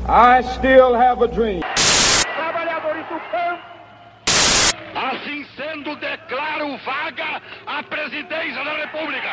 I still have a dream. Trabalhadores do campo. Assim sendo, declaro vaga a presidência da República.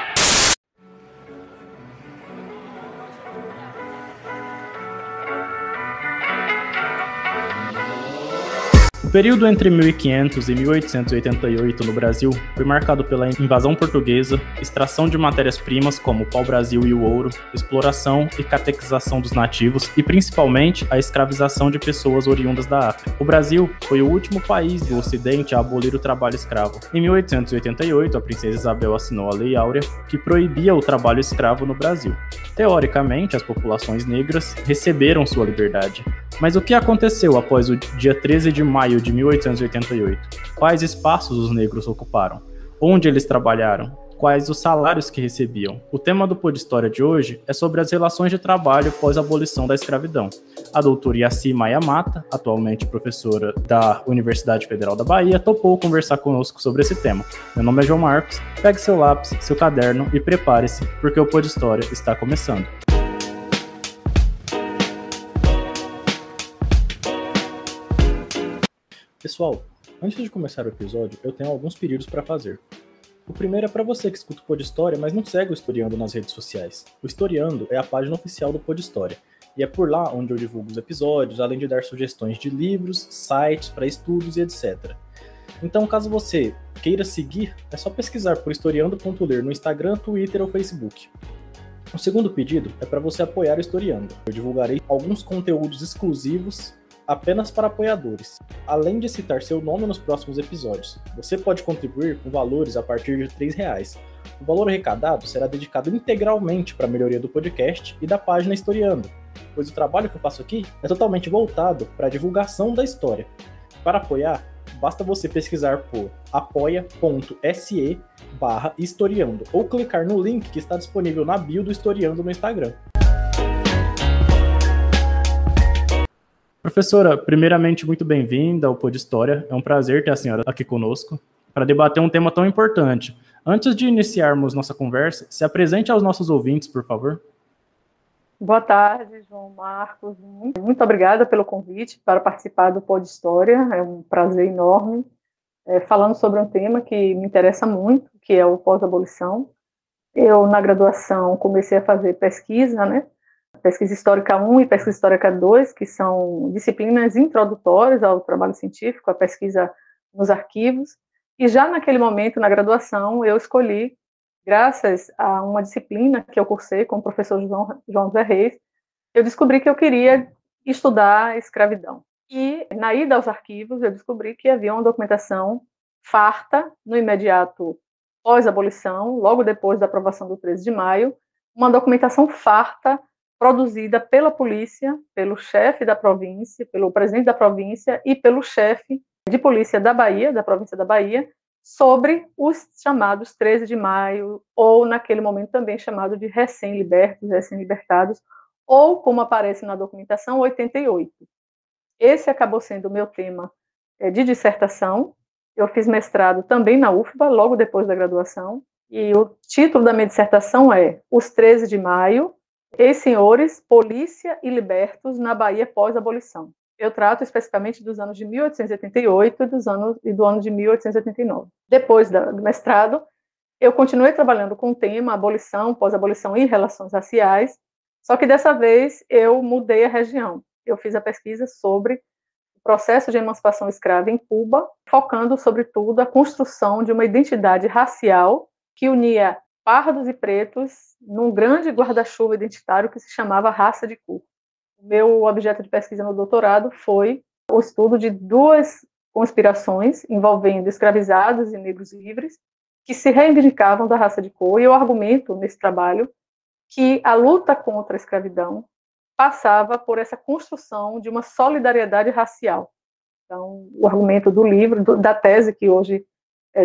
O período entre 1500 e 1888 no Brasil foi marcado pela invasão portuguesa, extração de matérias-primas como o pau-brasil e o ouro, exploração e catequização dos nativos e, principalmente, a escravização de pessoas oriundas da África. O Brasil foi o último país do Ocidente a abolir o trabalho escravo. Em 1888, a princesa Isabel assinou a Lei Áurea, que proibia o trabalho escravo no Brasil. Teoricamente, as populações negras receberam sua liberdade. Mas o que aconteceu após o dia 13 de maio de 1888? Quais espaços os negros ocuparam? Onde eles trabalharam? Quais os salários que recebiam? O tema do Pod História de hoje é sobre as relações de trabalho pós a abolição da escravidão. A doutora Yaci Maia Mata, atualmente professora da Universidade Federal da Bahia, topou conversar conosco sobre esse tema. Meu nome é João Marcos, pegue seu lápis, seu caderno e prepare-se, porque o Pod História está começando. Pessoal, antes de começar o episódio, eu tenho alguns pedidos para fazer. O primeiro é para você que escuta o Pod História, mas não segue o Historiando nas redes sociais. O Historiando é a página oficial do Pod História, e é por lá onde eu divulgo os episódios, além de dar sugestões de livros, sites para estudos e etc. Então, caso você queira seguir, é só pesquisar por historiando.ler no Instagram, Twitter ou Facebook. O segundo pedido é para você apoiar o Historiando. Eu divulgarei alguns conteúdos exclusivos apenas para apoiadores, além de citar seu nome nos próximos episódios. Você pode contribuir com valores a partir de R$3. O valor arrecadado será dedicado integralmente para a melhoria do podcast e da página Historiando, pois o trabalho que eu faço aqui é totalmente voltado para a divulgação da história. Para apoiar, basta você pesquisar por apoia.se/historiando ou clicar no link que está disponível na bio do Historiando no Instagram. Professora, primeiramente, muito bem-vinda ao Pod História. É um prazer ter a senhora aqui conosco para debater um tema tão importante. Antes de iniciarmos nossa conversa, se apresente aos nossos ouvintes, por favor. Boa tarde, João Marcos. Muito obrigada pelo convite para participar do Pod História. É um prazer enorme. Falando sobre um tema que me interessa muito, que é o pós-abolição. Eu, na graduação, comecei a fazer pesquisa, Pesquisa Histórica 1 e Pesquisa Histórica 2, que são disciplinas introdutórias ao trabalho científico, a pesquisa nos arquivos, e já naquele momento, na graduação, eu escolhi, graças a uma disciplina que eu cursei com o professor João José Reis, eu descobri que eu queria estudar escravidão. E, na ida aos arquivos, eu descobri que havia uma documentação farta, no imediato pós-abolição, logo depois da aprovação do 13 de maio, uma documentação farta produzida pela polícia, pelo chefe da província, pelo presidente da província e pelo chefe de polícia da Bahia, da província da Bahia, sobre os chamados 13 de maio, ou naquele momento também chamado de recém-libertos, recém-libertados, ou, como aparece na documentação, 88. Esse acabou sendo o meu tema de dissertação. Eu fiz mestrado também na UFBA, logo depois da graduação, e o título da minha dissertação é Os 13 de Maio, Ex-senhores, polícia e libertos na Bahia pós-abolição. Eu trato especificamente dos anos de 1888 e do ano de 1889. Depois do mestrado, eu continuei trabalhando com o tema abolição, pós-abolição e relações raciais, só que dessa vez eu mudei a região. Eu fiz a pesquisa sobre o processo de emancipação escrava em Cuba, focando, sobretudo, a construção de uma identidade racial que unia pardos e pretos num grande guarda-chuva identitário que se chamava raça de cor. O meu objeto de pesquisa no doutorado foi o estudo de duas conspirações envolvendo escravizados e negros livres que se reivindicavam da raça de cor, e eu argumento nesse trabalho que a luta contra a escravidão passava por essa construção de uma solidariedade racial. Então, o argumento do livro, da tese, que hoje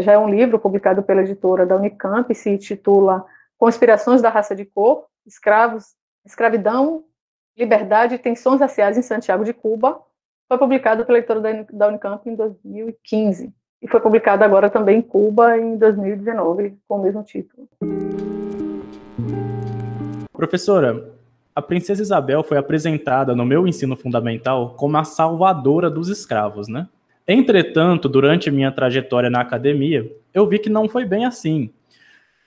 já é um livro publicado pela editora da Unicamp, se intitula Conspirações da Raça de Cor, Escravidão, Liberdade e Tensões Raciais em Santiago de Cuba, foi publicado pela editora da Unicamp em 2015, e foi publicado agora também em Cuba em 2019, com o mesmo título. Professora, A princesa Isabel foi apresentada no meu ensino fundamental como a salvadora dos escravos, né? Entretanto, durante minha trajetória na academia, eu vi que não foi bem assim.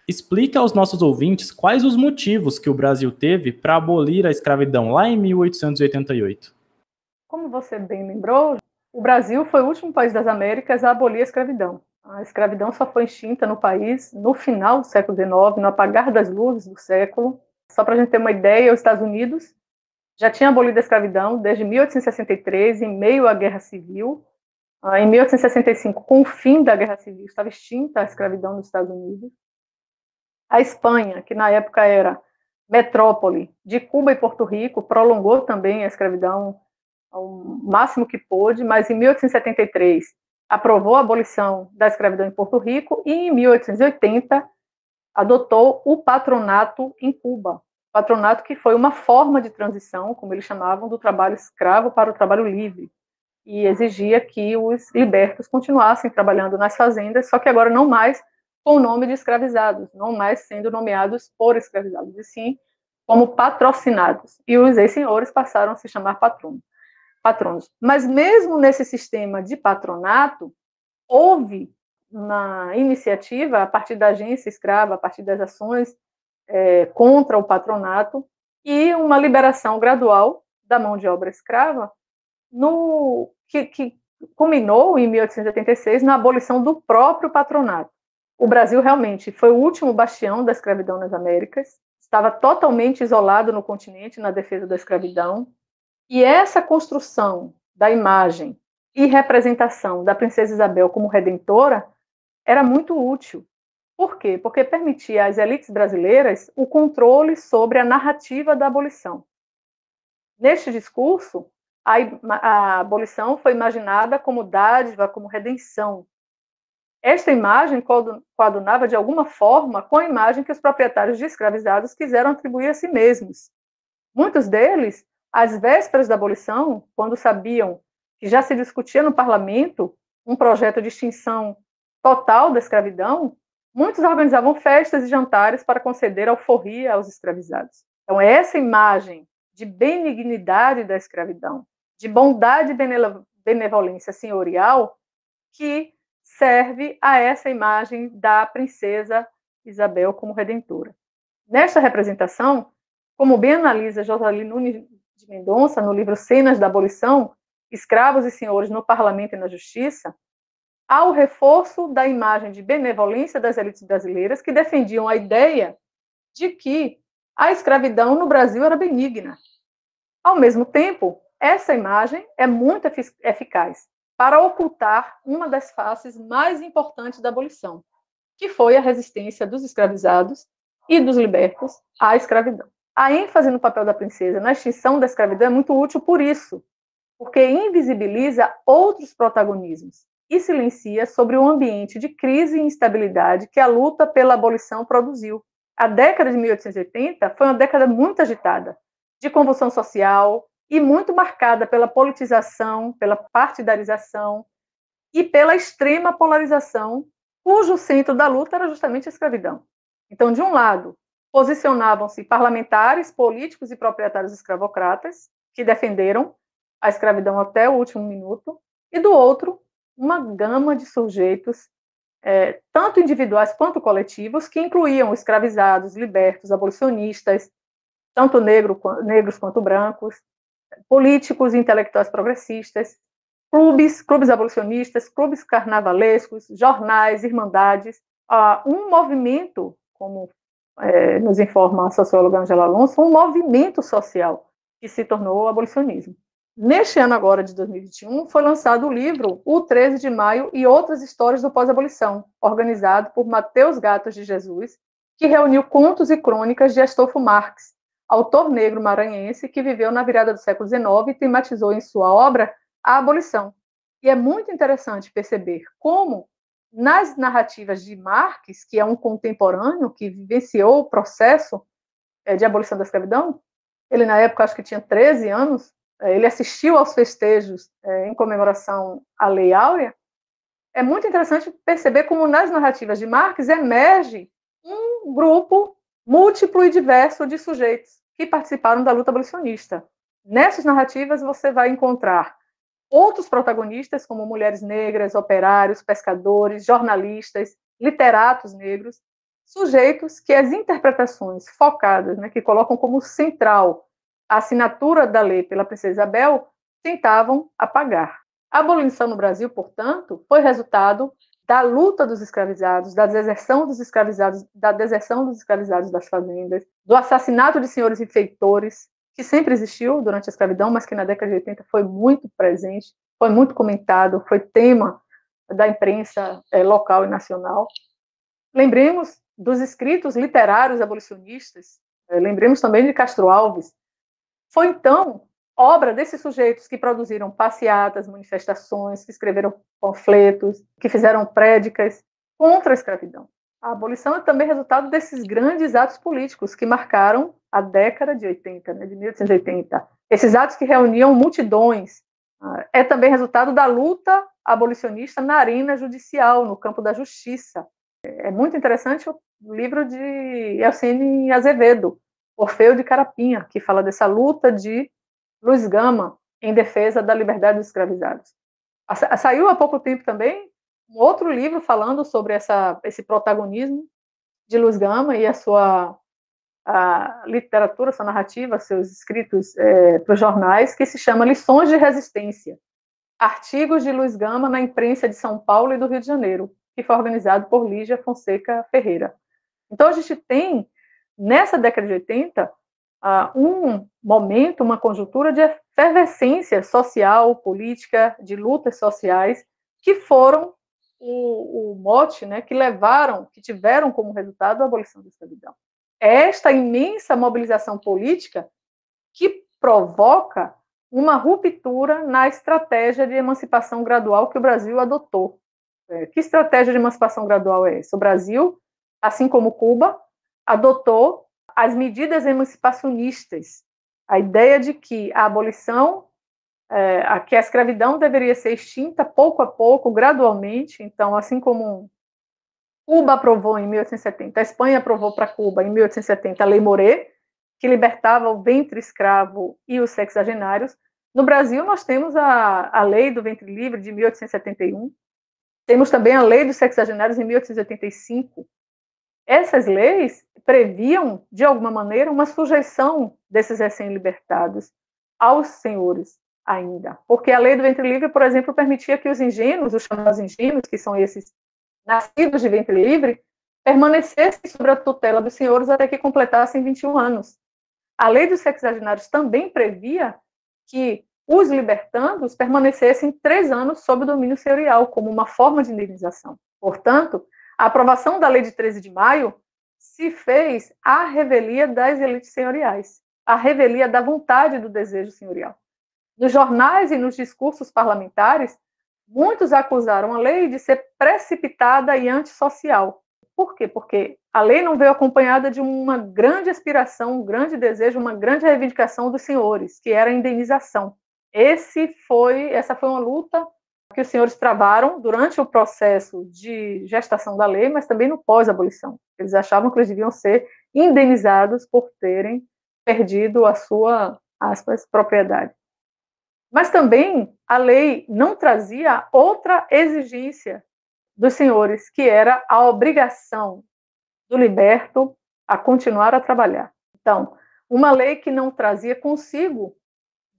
Explica aos nossos ouvintes quais os motivos que o Brasil teve para abolir a escravidão lá em 1888. Como você bem lembrou, o Brasil foi o último país das Américas a abolir a escravidão. A escravidão só foi extinta no país no final do século XIX, no apagar das luzes do século. Só para a gente ter uma ideia, os Estados Unidos já tinha abolido a escravidão desde 1863, em meio à Guerra Civil. Em 1865, com o fim da Guerra Civil, estava extinta a escravidão nos Estados Unidos. A Espanha, que na época era metrópole de Cuba e Porto Rico, prolongou também a escravidão ao máximo que pôde, mas em 1873 aprovou a abolição da escravidão em Porto Rico e em 1880 adotou o patronato em Cuba. Patronato que foi uma forma de transição, como eles chamavam, do trabalho escravo para o trabalho livre, e exigia que os libertos continuassem trabalhando nas fazendas, só que agora não mais com o nome de escravizados, não mais sendo nomeados por escravizados, e sim como patrocinados. E os ex-senhores passaram a se chamar patronos. Mas mesmo nesse sistema de patronato, houve uma iniciativa, a partir da agência escrava, a partir das ações contra o patronato, e uma liberação gradual da mão de obra escrava, que culminou em 1886 na abolição do próprio patronato. O Brasil realmente foi o último bastião da escravidão nas Américas, estava totalmente isolado no continente na defesa da escravidão, e essa construção da imagem e representação da princesa Isabel como redentora era muito útil. Por quê? Porque permitia às elites brasileiras o controle sobre a narrativa da abolição. Neste discurso, a abolição foi imaginada como dádiva, como redenção. Esta imagem coadunava de alguma forma com a imagem que os proprietários de escravizados quiseram atribuir a si mesmos. Muitos deles, às vésperas da abolição, quando sabiam que já se discutia no parlamento um projeto de extinção total da escravidão, muitos organizavam festas e jantares para conceder alforria aos escravizados. Então, essa imagem de benignidade da escravidão, de bondade e benevolência senhorial, que serve a essa imagem da princesa Isabel como redentora. Nesta representação, como bem analisa Josali Nunes de Mendonça no livro Cenas da Abolição, Escravos e Senhores no Parlamento e na Justiça, há o reforço da imagem de benevolência das elites brasileiras que defendiam a ideia de que a escravidão no Brasil era benigna. Ao mesmo tempo, essa imagem é muito eficaz para ocultar uma das faces mais importantes da abolição, que foi a resistência dos escravizados e dos libertos à escravidão. A ênfase no papel da princesa na extinção da escravidão é muito útil por isso, porque invisibiliza outros protagonismos e silencia sobre o ambiente de crise e instabilidade que a luta pela abolição produziu. A década de 1880 foi uma década muito agitada, de convulsão social, e muito marcada pela politização, pela partidarização e pela extrema polarização, cujo centro da luta era justamente a escravidão. Então, de um lado, posicionavam-se parlamentares, políticos e proprietários escravocratas, que defenderam a escravidão até o último minuto, e do outro, uma gama de sujeitos, tanto individuais quanto coletivos, que incluíam escravizados, libertos, abolicionistas, tanto negros quanto brancos, políticos e intelectuais progressistas, clubes abolicionistas, clubes carnavalescos, jornais, irmandades, um movimento, como nos informa a socióloga Angela Alonso, um movimento social que se tornou o abolicionismo. Neste ano agora, de 2021, foi lançado o livro O 13 de Maio e Outras Histórias do Pós-Abolição, organizado por Mateus Gatos de Jesus, que reuniu contos e crônicas de Astolfo Marx, autor negro maranhense que viveu na virada do século XIX e tematizou em sua obra a abolição. E é muito interessante perceber como, nas narrativas de Marx, que é um contemporâneo que vivenciou o processo de abolição da escravidão, ele na época acho que tinha 13 anos, ele assistiu aos festejos em comemoração à Lei Áurea. É muito interessante perceber como nas narrativas de Marx emerge um grupo múltiplo e diverso de sujeitos que participaram da luta abolicionista. Nessas narrativas você vai encontrar outros protagonistas, como mulheres negras, operários, pescadores, jornalistas, literatos negros, sujeitos que as interpretações focadas, né, que colocam como central a assinatura da lei pela princesa Isabel, tentavam apagar. A abolição no Brasil, portanto, foi resultado da luta dos escravizados, da deserção dos escravizados das fazendas, do assassinato de senhores e feitores, que sempre existiu durante a escravidão, mas que na década de 80 foi muito presente, foi muito comentado, foi tema da imprensa local e nacional. Lembremos dos escritos literários abolicionistas, lembremos também de Castro Alves. Foi, então, obra desses sujeitos que produziram passeatas, manifestações, que escreveram panfletos, que fizeram prédicas contra a escravidão. A abolição é também resultado desses grandes atos políticos que marcaram a década de 80, né, de 1880. Esses atos que reuniam multidões. É também resultado da luta abolicionista na arena judicial, no campo da justiça. É muito interessante o livro de Elcine Azevedo, Orfeu de Carapinha, que fala dessa luta de Luiz Gama em defesa da liberdade dos escravizados. Saiu há pouco tempo também um outro livro falando sobre esse protagonismo de Luiz Gama e a sua literatura, sua narrativa, seus escritos para os jornais, que se chama Lições de Resistência, artigos de Luiz Gama na imprensa de São Paulo e do Rio de Janeiro, que foi organizado por Lígia Fonseca Ferreira. Então, a gente tem, nessa década de 80, um momento, uma conjuntura de efervescência social, política, de lutas sociais, que foram o mote, né, que tiveram como resultado a abolição da escravidão. É esta imensa mobilização política que provoca uma ruptura na estratégia de emancipação gradual que o Brasil adotou. Que estratégia de emancipação gradual é essa? O Brasil, assim como Cuba, adotou as medidas emancipacionistas, a ideia de que a abolição, que a escravidão deveria ser extinta pouco a pouco, gradualmente. Então, assim como Cuba aprovou em 1870, a Espanha aprovou para Cuba em 1870 a Lei Moré, que libertava o ventre escravo e os sexagenários. No Brasil, nós temos a Lei do Ventre Livre, de 1871, temos também a Lei dos Sexagenários, em 1885. Essas leis previam, de alguma maneira, uma sujeição desses recém-libertados aos senhores ainda. Porque a Lei do Ventre Livre, por exemplo, permitia que os ingênuos, os chamados ingênuos, que são esses nascidos de ventre livre, permanecessem sob a tutela dos senhores até que completassem 21 anos. A Lei dos Sexagenários também previa que os libertandos permanecessem 3 anos sob o domínio senhorial, como uma forma de indenização. Portanto, a aprovação da Lei de 13 de maio se fez à revelia das elites senhoriais, à revelia da vontade do desejo senhorial. Nos jornais e nos discursos parlamentares, muitos acusaram a lei de ser precipitada e antissocial. Por quê? Porque a lei não veio acompanhada de uma grande aspiração, um grande desejo, uma grande reivindicação dos senhores, que era a indenização. Essa foi uma luta que os senhores travaram durante o processo de gestação da lei, mas também no pós-abolição. Eles achavam que eles deviam ser indenizados por terem perdido a sua, aspas, propriedade. Mas também a lei não trazia outra exigência dos senhores, que era a obrigação do liberto a continuar a trabalhar. Então, uma lei que não trazia consigo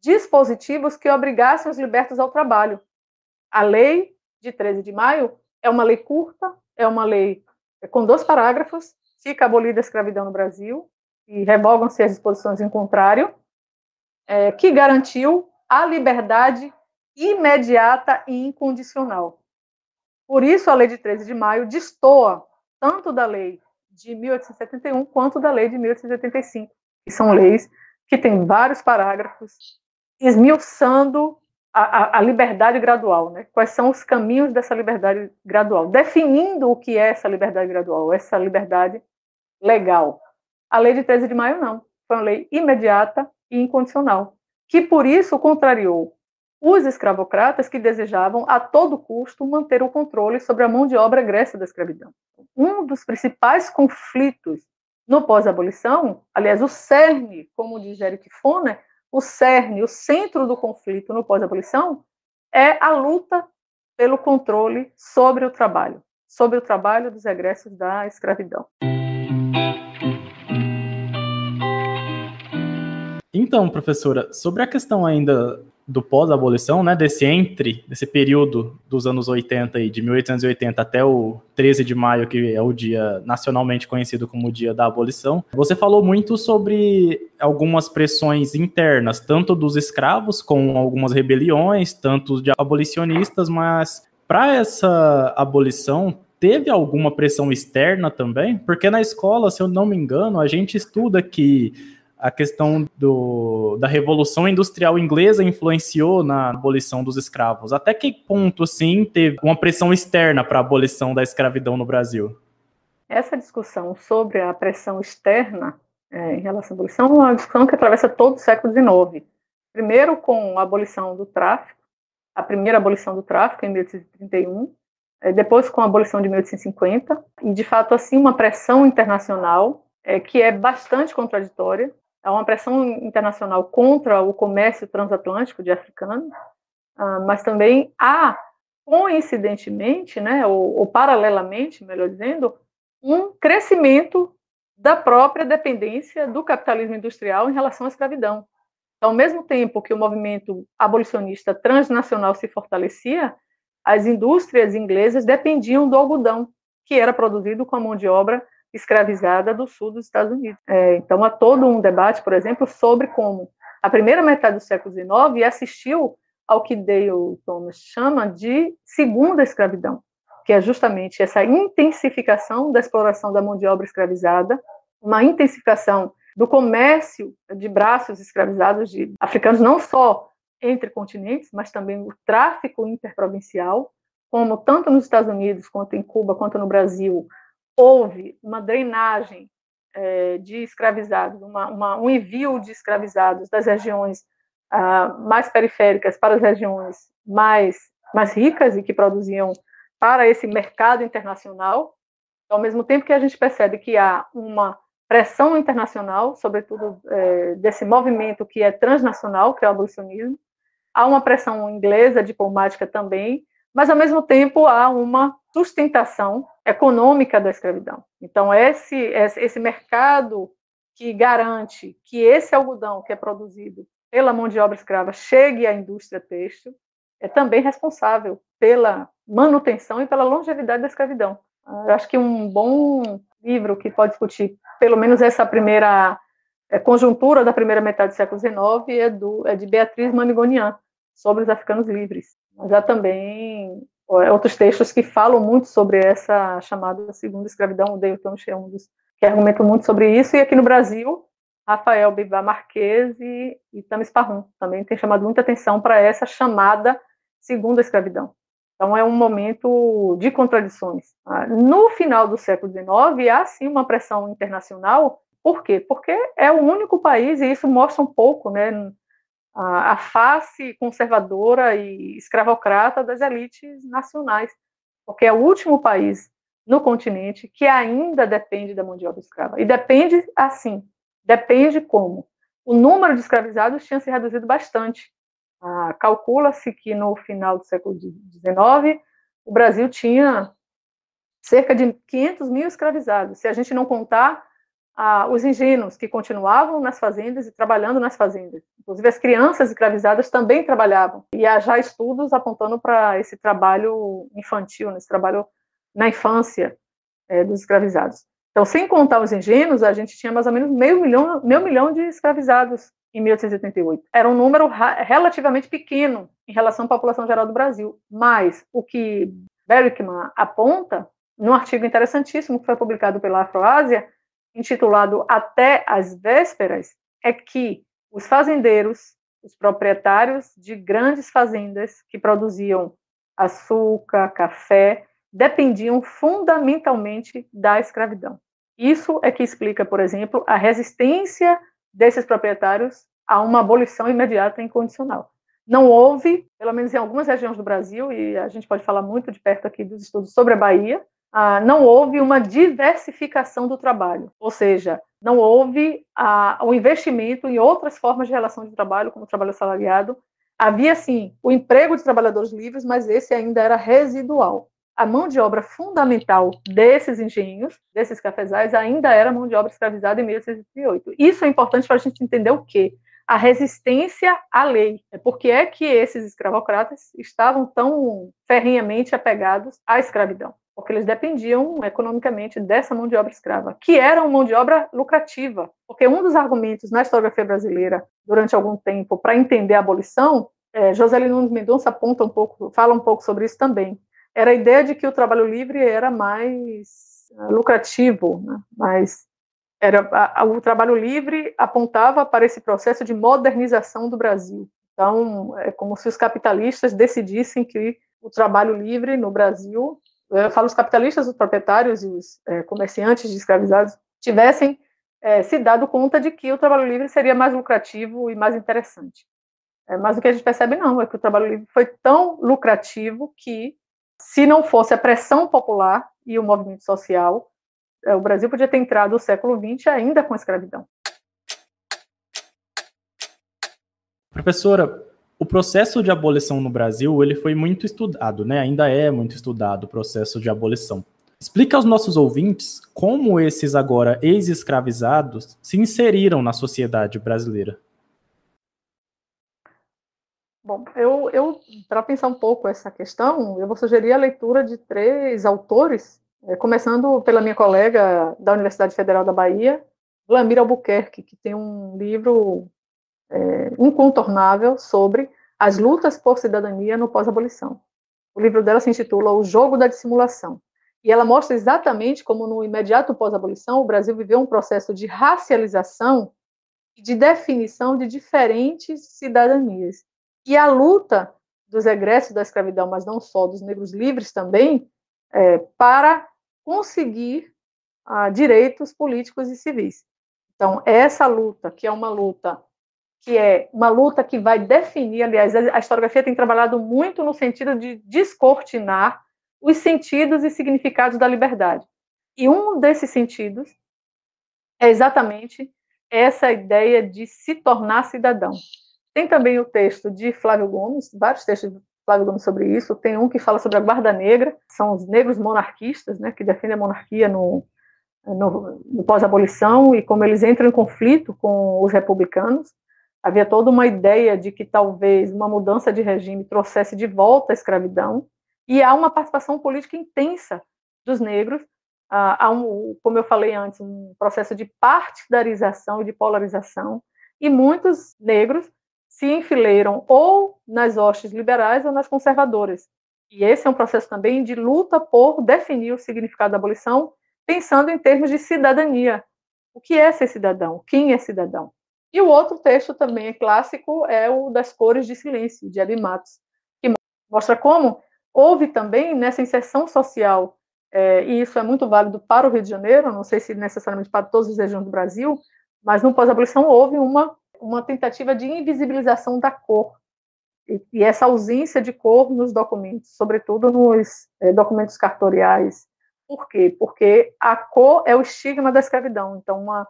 dispositivos que obrigassem os libertos ao trabalho. A lei de 13 de maio é uma lei curta, é uma lei com 2 parágrafos, fica abolida a escravidão no Brasil e revogam-se as disposições em contrário, que garantiu a liberdade imediata e incondicional. Por isso, a lei de 13 de maio destoa tanto da lei de 1871 quanto da lei de 1885, que são leis que têm vários parágrafos esmiuçando a liberdade gradual, né? Quais são os caminhos dessa liberdade gradual, definindo o que é essa liberdade gradual, essa liberdade legal. A lei de 13 de maio não, foi uma lei imediata e incondicional, que por isso contrariou os escravocratas que desejavam a todo custo manter o controle sobre a mão de obra egressa da escravidão. Um dos principais conflitos no pós-abolição, aliás, o cerne, como diz Eric Foner, o cerne, o centro do conflito no pós-abolição é a luta pelo controle sobre o trabalho dos egressos da escravidão. Então, professora, sobre a questão ainda do pós-abolição, né, desse período dos anos 80 e de 1880 até o 13 de maio, que é o dia nacionalmente conhecido como o Dia da Abolição, você falou muito sobre algumas pressões internas, tanto dos escravos, com algumas rebeliões, tanto de abolicionistas, mas para essa abolição, teve alguma pressão externa também? Porque na escola, se eu não me engano, a gente estuda que a questão da Revolução Industrial Inglesa influenciou na abolição dos escravos. Até que ponto, assim, teve uma pressão externa para a abolição da escravidão no Brasil? Essa discussão sobre a pressão externa em relação à abolição é uma discussão que atravessa todo o século XIX. Primeiro com a abolição do tráfico, a primeira abolição do tráfico em 1831, depois com a abolição de 1850, e de fato assim uma pressão internacional que é bastante contraditória. Há uma pressão internacional contra o comércio transatlântico de africanos, mas também há, coincidentemente, né, ou paralelamente, melhor dizendo, um crescimento da própria dependência do capitalismo industrial em relação à escravidão. Então, ao mesmo tempo que o movimento abolicionista transnacional se fortalecia, as indústrias inglesas dependiam do algodão, que era produzido com a mão de obra escravizada do sul dos Estados Unidos. Então, há todo um debate, por exemplo, sobre como a primeira metade do século XIX assistiu ao que Dale Thomas chama de segunda escravidão, que é justamente essa intensificação da exploração da mão de obra escravizada, uma intensificação do comércio de braços escravizados de africanos, não só entre continentes, mas também o tráfico interprovincial, como tanto nos Estados Unidos, quanto em Cuba, quanto no Brasil, houve uma drenagem de escravizados, um envio de escravizados das regiões mais periféricas para as regiões mais ricas e que produziam para esse mercado internacional. Então, ao mesmo tempo que a gente percebe que há uma pressão internacional, sobretudo desse movimento que é transnacional, que é o abolicionismo, há uma pressão inglesa, diplomática também, mas, ao mesmo tempo, há uma sustentação econômica da escravidão. Então, esse mercado que garante que esse algodão que é produzido pela mão de obra escrava chegue à indústria têxtil é também responsável pela manutenção e pela longevidade da escravidão. Eu acho que um bom livro que pode discutir, pelo menos essa primeira conjuntura da primeira metade do século XIX, é de Beatriz Manigonian, sobre os africanos livres. Mas há também outros textos que falam muito sobre essa chamada segunda escravidão. O Dale Thomas é um dos que argumentam muito sobre isso. E aqui no Brasil, Rafael Bivar Marques e Tamis Parrum também tem chamado muita atenção para essa chamada segunda escravidão. Então, é um momento de contradições. No final do século XIX, há sim uma pressão internacional. Por quê? Porque é o único país, e isso mostra um pouco, né, a face conservadora e escravocrata das elites nacionais, porque é o último país no continente que ainda depende da mão de obra escrava. E depende assim, depende como? O número de escravizados tinha se reduzido bastante. Calcula-se que no final do século XIX, o Brasil tinha cerca de 500 mil escravizados, se a gente não contar os ingênuos que continuavam nas fazendas e trabalhando nas fazendas. Inclusive, as crianças escravizadas também trabalhavam. E há já estudos apontando para esse trabalho infantil, esse trabalho na infância dos escravizados. Então, sem contar os ingênuos, a gente tinha mais ou menos meio milhão de escravizados em 1888. Era um número relativamente pequeno em relação à população geral do Brasil. Mas o que Berickman aponta, num artigo interessantíssimo que foi publicado pela Afroásia, intitulado Até as Vésperas, é que os fazendeiros, os proprietários de grandes fazendas que produziam açúcar, café, dependiam fundamentalmente da escravidão. Isso é que explica, por exemplo, a resistência desses proprietários a uma abolição imediata e incondicional. Não houve, pelo menos em algumas regiões do Brasil, e a gente pode falar muito de perto aqui dos estudos sobre a Bahia, não houve uma diversificação do trabalho, ou seja, não houve o investimento em outras formas de relação de trabalho, como o trabalho assalariado. Havia, sim, o emprego de trabalhadores livres, mas esse ainda era residual. A mão de obra fundamental desses engenhos, desses cafezais, ainda era mão de obra escravizada em 1808. Isso é importante para a gente entender o quê? A resistência à lei. Por que é que esses escravocratas estavam tão ferrenhamente apegados à escravidão? Porque eles dependiam economicamente dessa mão de obra escrava, que era uma mão de obra lucrativa. Porque um dos argumentos na historiografia brasileira, durante algum tempo, para entender a abolição, Joselino Nunes Mendonça fala um pouco sobre isso também, era a ideia de que o trabalho livre era mais lucrativo, né? Mas o trabalho livre apontava para esse processo de modernização do Brasil. Então, é como se os capitalistas decidissem que o trabalho livre no Brasil, eu falo os capitalistas, os proprietários e os comerciantes de escravizados, tivessem se dado conta de que o trabalho livre seria mais lucrativo e mais interessante. Mas o que a gente percebe não, é que o trabalho livre foi tão lucrativo que, se não fosse a pressão popular e o movimento social, o Brasil podia ter entrado no século XX ainda com a escravidão. Professora, o processo de abolição no Brasil, ele foi muito estudado, né? Ainda é muito estudado o processo de abolição. Explica aos nossos ouvintes como esses agora ex-escravizados se inseriram na sociedade brasileira. Bom, eu para pensar um pouco essa questão, eu vou sugerir a leitura de 3 autores, começando pela minha colega da Universidade Federal da Bahia, Vlamir Albuquerque, que tem um livro incontornável sobre as lutas por cidadania no pós-abolição. O livro dela se intitula O Jogo da Dissimulação. E ela mostra exatamente como, no imediato pós-abolição, o Brasil viveu um processo de racialização e de definição de diferentes cidadanias. E a luta dos egressos da escravidão, mas não só, dos negros livres também, para conseguir direitos políticos e civis. Então, essa luta, que é uma luta que vai definir, aliás, a historiografia tem trabalhado muito no sentido de descortinar os sentidos e significados da liberdade. E um desses sentidos é exatamente essa ideia de se tornar cidadão. Tem também o texto de Flávio Gomes, vários textos de Flávio Gomes sobre isso. Tem um que fala sobre a Guarda Negra, são os negros monarquistas, né, que defendem a monarquia no pós-abolição e como eles entram em conflito com os republicanos. Havia toda uma ideia de que talvez uma mudança de regime trouxesse de volta a escravidão, e há uma participação política intensa dos negros. Como eu falei antes, um processo de partidarização e de polarização, e muitos negros se enfileiram ou nas hostes liberais ou nas conservadoras. E esse é um processo também de luta por definir o significado da abolição, pensando em termos de cidadania. O que é ser cidadão? Quem é cidadão? E o outro texto também clássico é o das Cores de Silêncio, de Hebe Matos, que mostra como houve também nessa inserção social, e isso é muito válido para o Rio de Janeiro, não sei se necessariamente para todas as regiões do Brasil, mas no pós-abolição houve uma tentativa de invisibilização da cor, e essa ausência de cor nos documentos, sobretudo nos documentos cartoriais. Por quê? Porque a cor é o estigma da escravidão, então a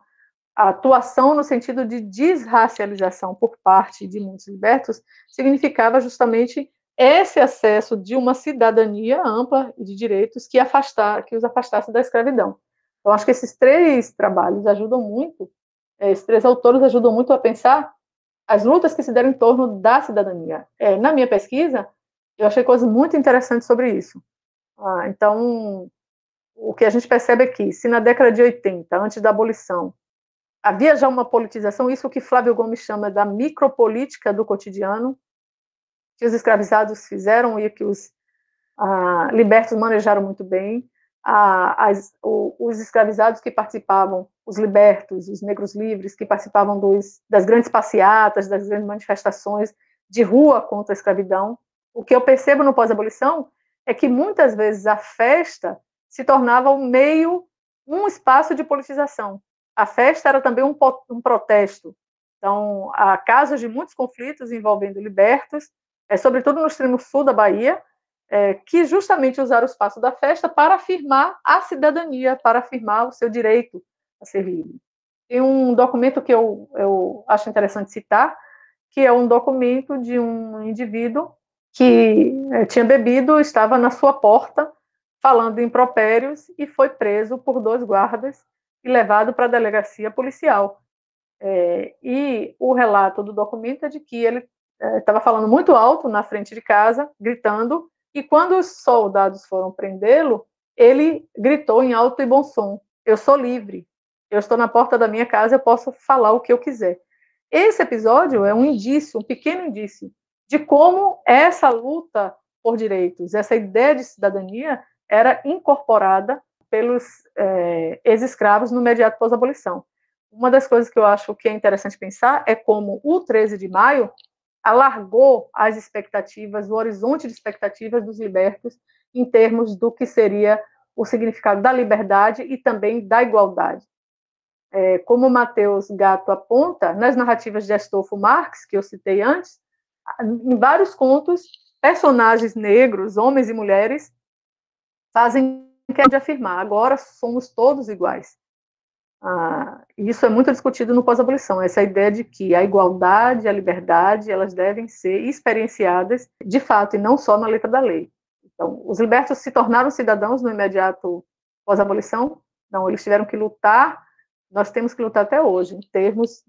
atuação no sentido de desracialização por parte de muitos libertos significava justamente esse acesso de uma cidadania ampla e de direitos que os afastasse da escravidão. Então, acho que esses 3 trabalhos ajudam muito, esses 3 autores ajudam muito a pensar as lutas que se deram em torno da cidadania. Na minha pesquisa, eu achei coisas muito interessantes sobre isso. Então, o que a gente percebe é que, se na década de 80, antes da abolição, havia já uma politização, isso que Flávio Gomes chama da micropolítica do cotidiano, que os escravizados fizeram e que os libertos manejaram muito bem. Os escravizados que participavam, os libertos, os negros livres, que participavam das grandes passeatas, das grandes manifestações de rua contra a escravidão. O que eu percebo no pós-abolição é que muitas vezes a festa se tornava um espaço de politização. A festa era também um protesto. Então, há casos de muitos conflitos envolvendo libertos, sobretudo no extremo sul da Bahia, que justamente usaram o espaço da festa para afirmar a cidadania, para afirmar o seu direito a ser livre. Tem um documento que eu acho interessante citar, que é um documento de um indivíduo que tinha bebido, estava na sua porta, falando impropérios, e foi preso por 2 guardas e levado para a delegacia policial. E o relato do documento é de que ele estava falando muito alto na frente de casa, gritando, e quando os soldados foram prendê-lo, ele gritou em alto e bom som: eu sou livre, eu estou na porta da minha casa, eu posso falar o que eu quiser. Esse episódio é um indício, um pequeno indício, de como essa luta por direitos, essa ideia de cidadania, era incorporada pelos ex-escravos no imediato pós-abolição. Uma das coisas que eu acho que é interessante pensar é como o 13 de maio alargou as expectativas, o horizonte de expectativas dos libertos em termos do que seria o significado da liberdade e também da igualdade. Como o Matheus Gatto aponta, nas narrativas de Astolfo Marx, que eu citei antes, em vários contos, personagens negros, homens e mulheres, fazem questão de afirmar: agora somos todos iguais. Isso é muito discutido no pós-abolição, essa ideia de que a igualdade e a liberdade, elas devem ser experienciadas de fato, e não só na letra da lei. Então, os libertos se tornaram cidadãos no imediato pós-abolição? Não, eles tiveram que lutar. Nós temos que lutar até hoje, em termos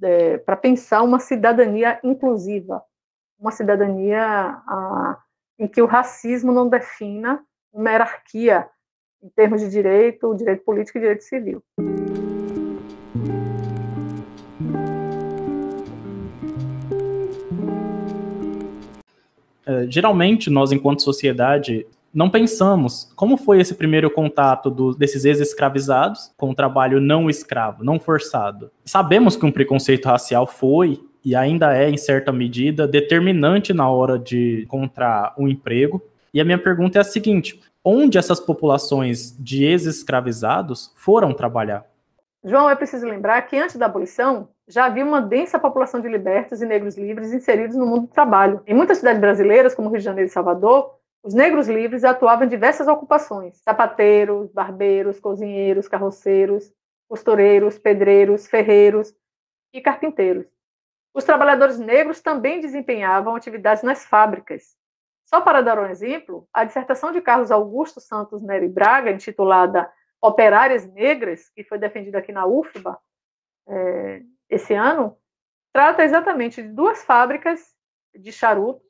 para pensar uma cidadania inclusiva, uma cidadania em que o racismo não defina uma hierarquia em termos de direito político e direito civil. Geralmente, nós, enquanto sociedade, não pensamos como foi esse primeiro contato desses ex-escravizados com o trabalho não escravo, não forçado. Sabemos que um preconceito racial foi e ainda é, em certa medida, determinante na hora de encontrar um emprego. E a minha pergunta é a seguinte: onde essas populações de ex-escravizados foram trabalhar? João, é preciso lembrar que antes da abolição já havia uma densa população de libertos e negros livres inseridos no mundo do trabalho. Em muitas cidades brasileiras, como Rio de Janeiro e Salvador, os negros livres atuavam em diversas ocupações: sapateiros, barbeiros, cozinheiros, carroceiros, costureiros, pedreiros, ferreiros e carpinteiros. Os trabalhadores negros também desempenhavam atividades nas fábricas. Só para dar um exemplo, a dissertação de Carlos Augusto Santos Nery Braga, intitulada Operárias Negras, que foi defendida aqui na UFBA esse ano, trata exatamente de 2 fábricas de charuto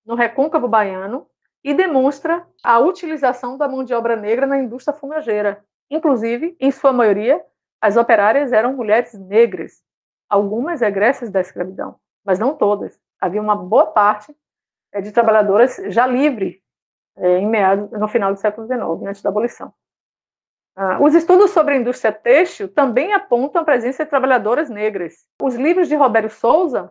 no Recôncavo Baiano e demonstra a utilização da mão de obra negra na indústria fumegeira. Inclusive, em sua maioria, as operárias eram mulheres negras, algumas egressas da escravidão, mas não todas. Havia uma boa parte de trabalhadoras já livres no final do século XIX, antes da abolição. Os estudos sobre a indústria têxtil também apontam a presença de trabalhadoras negras. Os livros de Roberto Souza,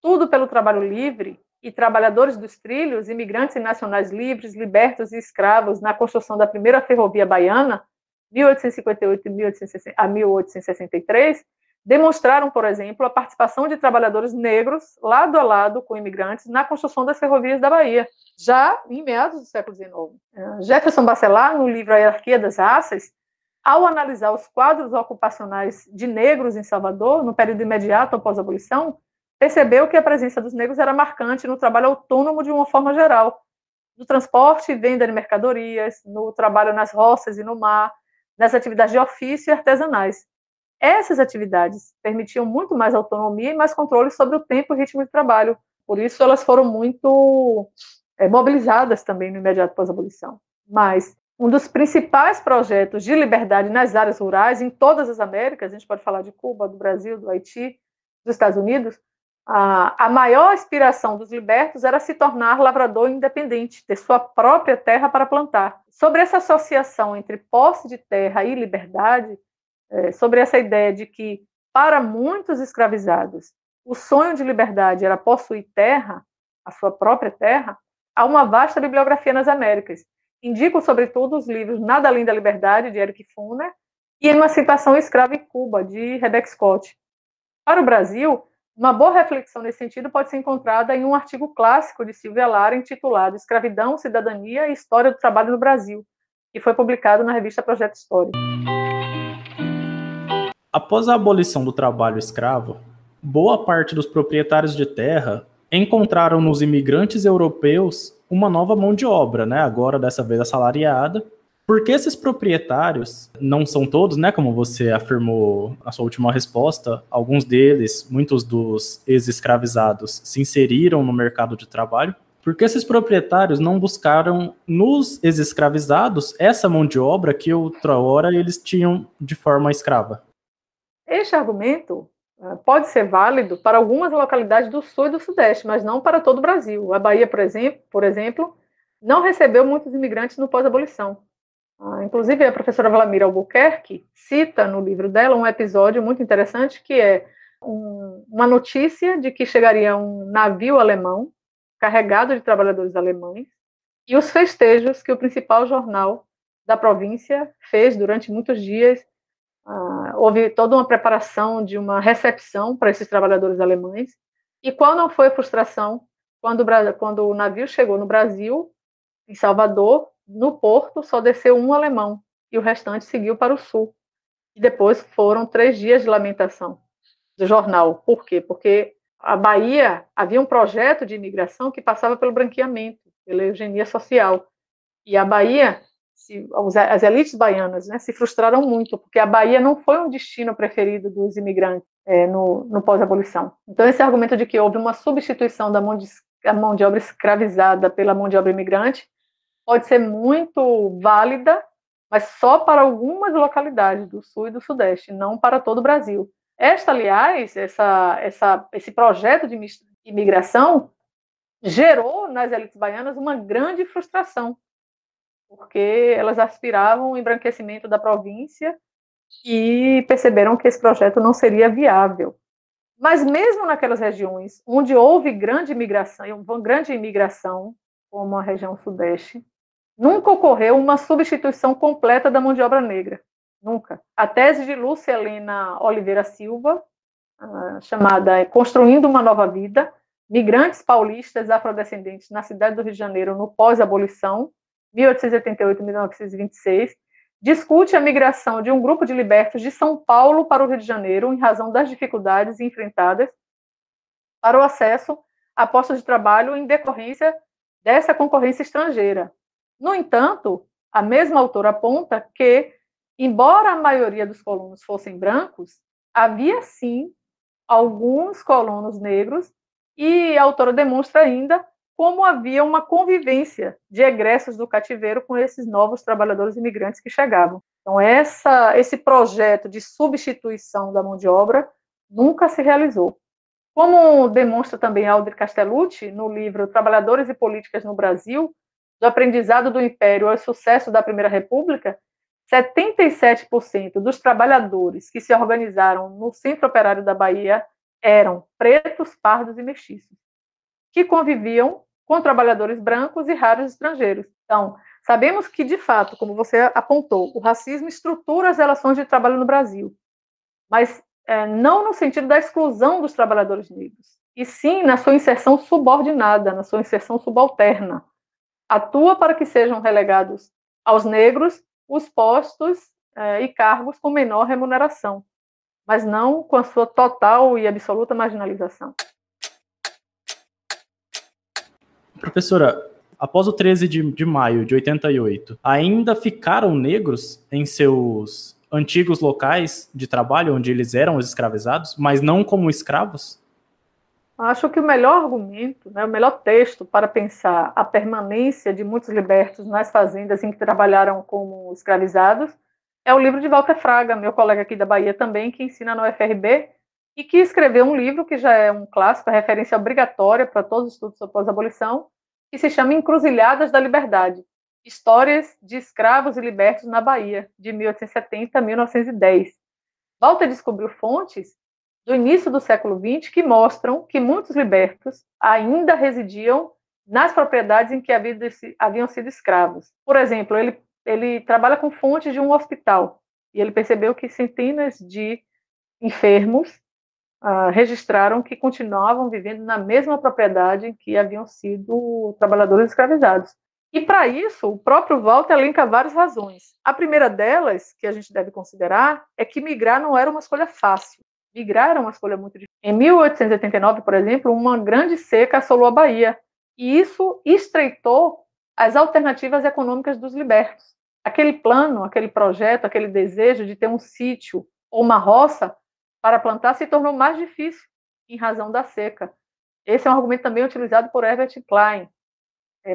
Tudo pelo Trabalho Livre, e Trabalhadores dos Trilhos, Imigrantes e Nacionais Livres, Libertos e Escravos na Construção da Primeira Ferrovia Baiana, 1858 a 1863, demonstraram, por exemplo, a participação de trabalhadores negros lado a lado com imigrantes na construção das ferrovias da Bahia, já em meados do século XIX. Jefferson Bacelar, no livro A Hierarquia das Raças, ao analisar os quadros ocupacionais de negros em Salvador, no período imediato após a abolição, percebeu que a presença dos negros era marcante no trabalho autônomo de uma forma geral, no transporte e venda de mercadorias, no trabalho nas roças e no mar, nas atividades de ofício e artesanais. Essas atividades permitiam muito mais autonomia e mais controle sobre o tempo e ritmo de trabalho. Por isso, elas foram muito mobilizadas também no imediato pós-abolição. Mas um dos principais projetos de liberdade nas áreas rurais, em todas as Américas, a gente pode falar de Cuba, do Brasil, do Haiti, dos Estados Unidos, a maior aspiração dos libertos era se tornar lavrador independente, ter sua própria terra para plantar. Sobre essa associação entre posse de terra e liberdade, sobre essa ideia de que, para muitos escravizados, o sonho de liberdade era possuir terra, a sua própria terra, há uma vasta bibliografia nas Américas. Indico, sobretudo, os livros Nada Além da Liberdade, de Eric Foner, e Emancipação Escrava em Cuba, de Rebecca Scott. Para o Brasil, Uma boa reflexão nesse sentido pode ser encontrada em um artigo clássico de Silvia Lara intitulado Escravidão, Cidadania e História do Trabalho no Brasil, que foi publicado na revista Projeto Histórico. Após a abolição do trabalho escravo, boa parte dos proprietários de terra encontraram nos imigrantes europeus uma nova mão de obra, né? Agora dessa vez assalariada. Porque esses proprietários, não são todos, né, como você afirmou na sua última resposta, alguns deles, muitos dos ex-escravizados, se inseriram no mercado de trabalho, porque esses proprietários não buscaram nos ex-escravizados essa mão de obra que outrora eles tinham de forma escrava. Este argumento pode ser válido para algumas localidades do Sul e do Sudeste, mas não para todo o Brasil. A Bahia, por exemplo, não recebeu muitos imigrantes no pós-abolição. Inclusive, a professora Vlamira Albuquerque cita no livro dela um episódio muito interessante, que é uma notícia de que chegaria um navio alemão carregado de trabalhadores alemães e os festejos que o principal jornal da província fez durante muitos dias. Houve toda uma preparação de uma recepção para esses trabalhadores alemães. E qual não foi a frustração quando o navio chegou no Brasil, em Salvador, no porto, só desceu um alemão e o restante seguiu para o sul. E depois foram 3 dias de lamentação do jornal. Por quê? Porque a Bahia havia um projeto de imigração que passava pelo branqueamento, pela eugenia social. E a Bahia, as elites baianas, né, se frustraram muito, porque a Bahia não foi um destino preferido dos imigrantes no pós-abolição. Então, esse argumento de que houve uma substituição da mão de obra escravizada pela mão de obra imigrante pode ser muito válida, mas só para algumas localidades do Sul e do Sudeste, não para todo o Brasil. Aliás, esse projeto de imigração gerou nas elites baianas uma grande frustração, porque elas aspiravam ao embranquecimento da província e perceberam que esse projeto não seria viável. Mas mesmo naquelas regiões onde houve grande imigração, como a região sudeste, nunca ocorreu uma substituição completa da mão de obra negra. Nunca. A tese de Lúcia Helena Oliveira Silva, chamada Construindo uma Nova Vida, Migrantes Paulistas Afrodescendentes na Cidade do Rio de Janeiro no pós-abolição, 1888-1926, discute a migração de um grupo de libertos de São Paulo para o Rio de Janeiro em razão das dificuldades enfrentadas para o acesso a postos de trabalho em decorrência dessa concorrência estrangeira. No entanto, a mesma autora aponta que, embora a maioria dos colonos fossem brancos, havia sim alguns colonos negros, e a autora demonstra ainda como havia uma convivência de egressos do cativeiro com esses novos trabalhadores imigrantes que chegavam. Então, esse projeto de substituição da mão de obra nunca se realizou. Como demonstra também Aldri Castellucci, no livro Trabalhadores e Políticas no Brasil, do aprendizado do Império ao sucesso da Primeira República, 77% dos trabalhadores que se organizaram no Centro Operário da Bahia eram pretos, pardos e mestiços, que conviviam com trabalhadores brancos e raros estrangeiros. Então, sabemos que, de fato, como você apontou, o racismo estrutura as relações de trabalho no Brasil, mas não no sentido da exclusão dos trabalhadores negros, e sim na sua inserção subordinada, na sua inserção subalterna. Atua para que sejam relegados aos negros os postos e cargos com menor remuneração, mas não com a sua total e absoluta marginalização. Professora, após o 13 de maio de 88, ainda ficaram negros em seus antigos locais de trabalho, onde eles eram escravizados, mas não como escravos? Acho que o melhor argumento, né, o melhor texto para pensar a permanência de muitos libertos nas fazendas em que trabalharam como escravizados é o livro de Walter Fraga, meu colega aqui da Bahia também, que ensina no UFRB, e que escreveu um livro que já é um clássico, a referência obrigatória para todos os estudos sobre pós-abolição, que se chama Encruzilhadas da Liberdade, Histórias de Escravos e Libertos na Bahia, de 1870 a 1910. Walter descobriu fontes do início do século XX que mostram que muitos libertos ainda residiam nas propriedades em que haviam sido escravos. Por exemplo, ele trabalha com fontes de um hospital e ele percebeu que centenas de enfermos registraram que continuavam vivendo na mesma propriedade em que haviam sido trabalhadores escravizados. E, para isso, o próprio Walter elenca várias razões. A primeira delas, que a gente deve considerar, é que migrar não era uma escolha fácil. Migrar era uma escolha muito difícil. Em 1889, por exemplo, uma grande seca assolou a Bahia, e isso estreitou as alternativas econômicas dos libertos. Aquele plano, aquele projeto, aquele desejo de ter um sítio ou uma roça para plantar se tornou mais difícil em razão da seca. Esse é um argumento também utilizado por Herbert Klein.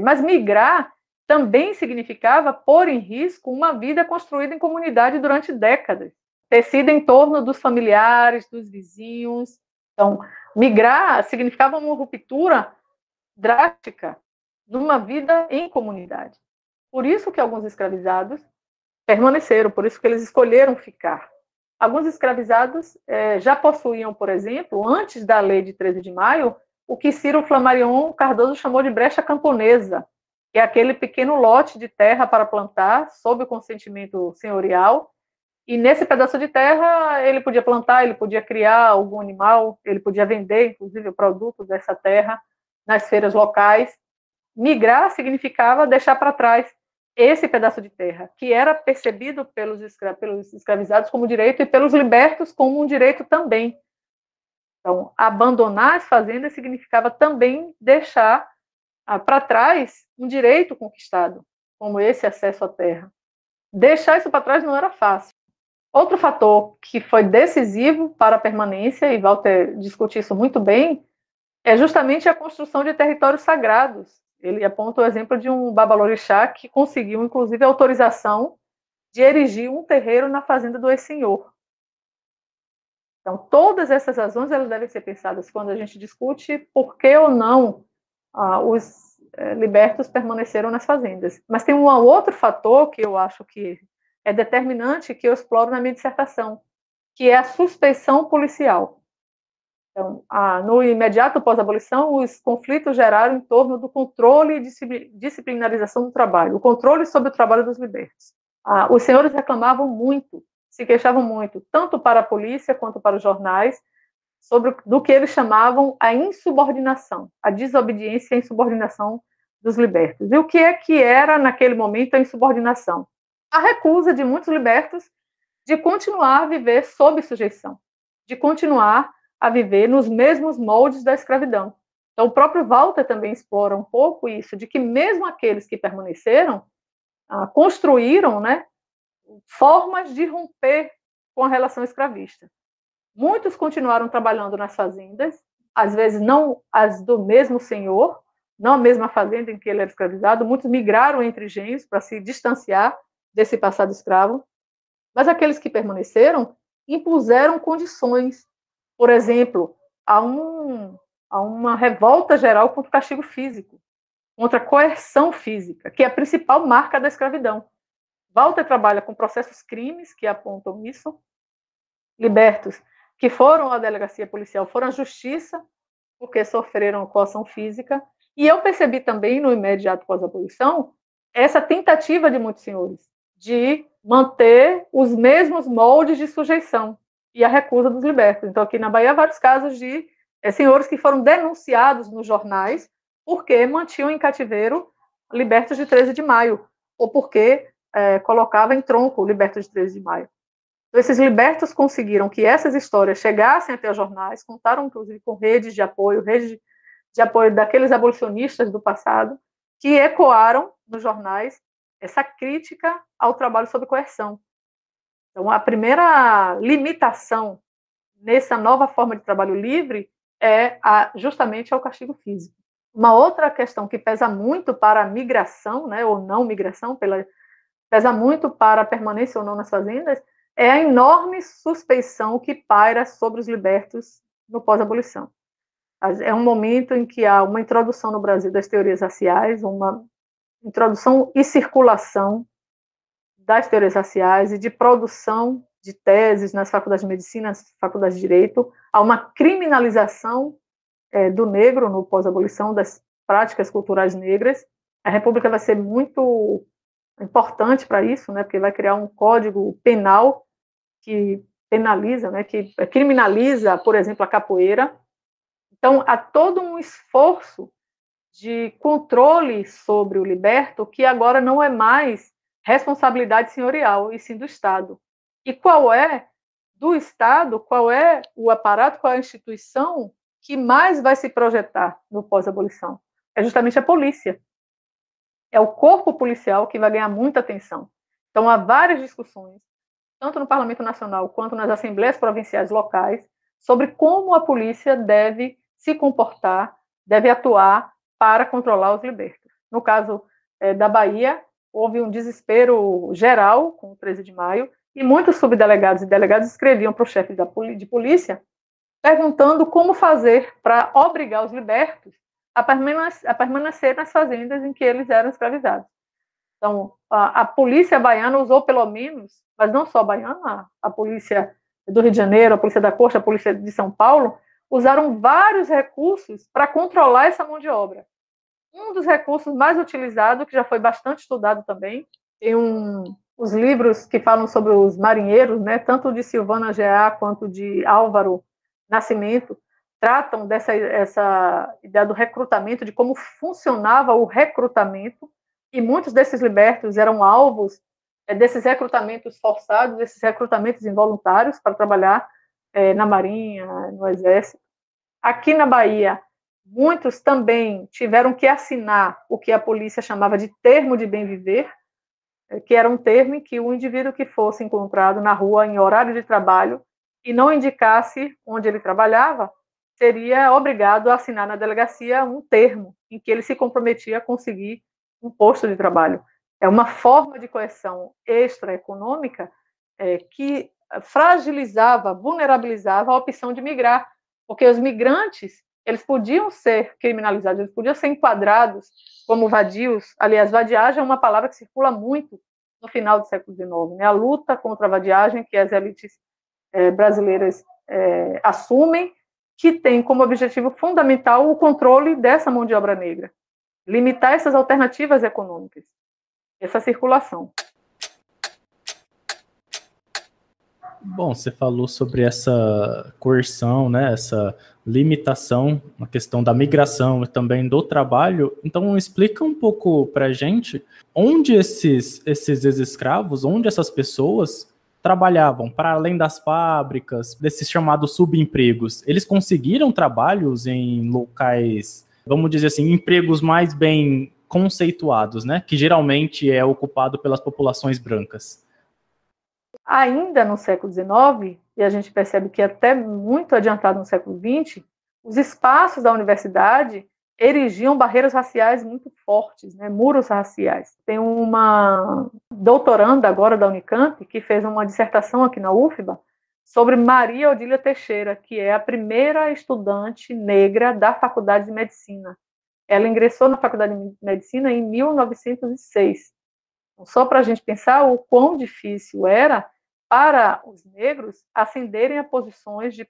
Mas migrar também significava pôr em risco uma vida construída em comunidade durante décadas, tecida em torno dos familiares, dos vizinhos. Então, migrar significava uma ruptura drástica numa vida em comunidade. Por isso que alguns escravizados permaneceram, por isso que eles escolheram ficar. Alguns escravizados já possuíam, por exemplo, antes da lei de 13 de maio, o que Ciro Flammarion Cardoso chamou de brecha camponesa, que é aquele pequeno lote de terra para plantar, sob o consentimento senhorial, e nesse pedaço de terra ele podia plantar, ele podia criar algum animal, ele podia vender, inclusive, o produto dessa terra nas feiras locais. Migrar significava deixar para trás esse pedaço de terra, que era percebido pelos escravizados como direito e pelos libertos como um direito também. Então, abandonar as fazendas significava também deixar para trás um direito conquistado, como esse acesso à terra. Deixar isso para trás não era fácil. Outro fator que foi decisivo para a permanência, e Walter discute isso muito bem, é justamente a construção de territórios sagrados. Ele aponta o exemplo de um babalorixá que conseguiu, inclusive, a autorização de erigir um terreiro na fazenda do ex-senhor. Então, todas essas razões elas devem ser pensadas quando a gente discute por que ou não os libertos permaneceram nas fazendas. Mas tem um outro fator que eu acho que é determinante, que eu exploro na minha dissertação, que é a suspeição policial. Então, no imediato pós-abolição, os conflitos geraram em torno do controle e disciplinarização do trabalho, o controle sobre o trabalho dos libertos. Os senhores reclamavam muito, se queixavam muito, tanto para a polícia quanto para os jornais, do que eles chamavam a insubordinação, a desobediência e a insubordinação dos libertos. E o que é que era, naquele momento, a insubordinação? A recusa de muitos libertos de continuar a viver sob sujeição, de continuar a viver nos mesmos moldes da escravidão. Então, o próprio Walter também explora um pouco isso, de que mesmo aqueles que permaneceram construíram, né, formas de romper com a relação escravista. Muitos continuaram trabalhando nas fazendas, às vezes não as do mesmo senhor, não a mesma fazenda em que ele era escravizado, muitos migraram entre engenhos para se distanciar desse passado escravo, mas aqueles que permaneceram impuseram condições. Por exemplo, há uma revolta geral contra o castigo físico, contra a coerção física, que é a principal marca da escravidão. Walter trabalha com processos crimes que apontam isso, libertos que foram à delegacia policial, foram à justiça, porque sofreram coação física, e eu percebi também, no imediato pós-abolição, essa tentativa de muitos senhores de manter os mesmos moldes de sujeição e a recusa dos libertos. Então, aqui na Bahia, há vários casos de senhores que foram denunciados nos jornais porque mantinham em cativeiro libertos de 13 de maio, ou porque colocava em tronco libertos de 13 de maio. Então, esses libertos conseguiram que essas histórias chegassem até os jornais, contaram, inclusive, com redes de apoio daqueles abolicionistas do passado, que ecoaram nos jornais essa crítica ao trabalho sob coerção. Então, a primeira limitação nessa nova forma de trabalho livre é justamente ao castigo físico. Uma outra questão que pesa muito para a migração, né, ou não migração, pesa muito para a permanência ou não nas fazendas, é a enorme suspeição que paira sobre os libertos no pós-abolição. É um momento em que há uma introdução no Brasil das teorias raciais, uma introdução e circulação das teorias raciais e de produção de teses nas faculdades de medicina, nas faculdades de direito, há uma criminalização do negro no pós-abolição, das práticas culturais negras. A República vai ser muito importante para isso, né, porque vai criar um código penal que penaliza, né, que criminaliza, por exemplo, a capoeira. Então, há todo um esforço de controle sobre o liberto que agora não é mais responsabilidade senhorial, e sim do Estado. E qual é, do Estado, qual é o aparato, qual é a instituição que mais vai se projetar no pós-abolição? É justamente a polícia. É o corpo policial que vai ganhar muita atenção. Então, há várias discussões, tanto no Parlamento Nacional quanto nas assembleias provinciais locais, sobre como a polícia deve se comportar, deve atuar para controlar os libertos. No caso da Bahia, houve um desespero geral com o 13 de maio, e muitos subdelegados e delegados escreviam para o chefe de polícia perguntando como fazer para obrigar os libertos a permanecer nas fazendas em que eles eram escravizados. Então, a polícia baiana usou pelo menos, mas não só a baiana, a polícia do Rio de Janeiro, a polícia da Costa, a polícia de São Paulo, usaram vários recursos para controlar essa mão de obra. Um dos recursos mais utilizados, que já foi bastante estudado também, tem os livros que falam sobre os marinheiros, né, tanto de Silvana Geá quanto de Álvaro Nascimento, tratam essa ideia do recrutamento, de como funcionava o recrutamento, e muitos desses libertos eram alvos desses recrutamentos forçados, desses recrutamentos involuntários para trabalhar na Marinha, no Exército. Aqui na Bahia, muitos também tiveram que assinar o que a polícia chamava de termo de bem-viver, que era um termo em que o indivíduo que fosse encontrado na rua em horário de trabalho e não indicasse onde ele trabalhava, seria obrigado a assinar na delegacia um termo em que ele se comprometia a conseguir um posto de trabalho. É uma forma de coerção extraeconômica que fragilizava, vulnerabilizava a opção de migrar, porque os migrantes, eles podiam ser criminalizados, eles podiam ser enquadrados como vadios. Aliás, vadiagem é uma palavra que circula muito no final do século XIX, né? A luta contra a vadiagem que as elites brasileiras assumem, que tem como objetivo fundamental o controle dessa mão de obra negra, limitar essas alternativas econômicas, essa circulação. Bom, você falou sobre essa coerção, né, essa limitação, a questão da migração e também do trabalho. Então, explica um pouco para a gente onde esses ex-escravos, onde essas pessoas trabalhavam, para além das fábricas, desses chamados subempregos. Eles conseguiram trabalhos em locais, vamos dizer assim, empregos mais bem conceituados, né, que geralmente é ocupado pelas populações brancas. Ainda no século XIX, e a gente percebe que até muito adiantado no século XX, os espaços da universidade erigiam barreiras raciais muito fortes, né, muros raciais. Tem uma doutoranda agora da Unicamp que fez uma dissertação aqui na UFBA sobre Maria Odília Teixeira, que é a primeira estudante negra da Faculdade de Medicina. Ela ingressou na Faculdade de Medicina em 1906. Então, só para a gente pensar o quão difícil era para os negros ascenderem a posições de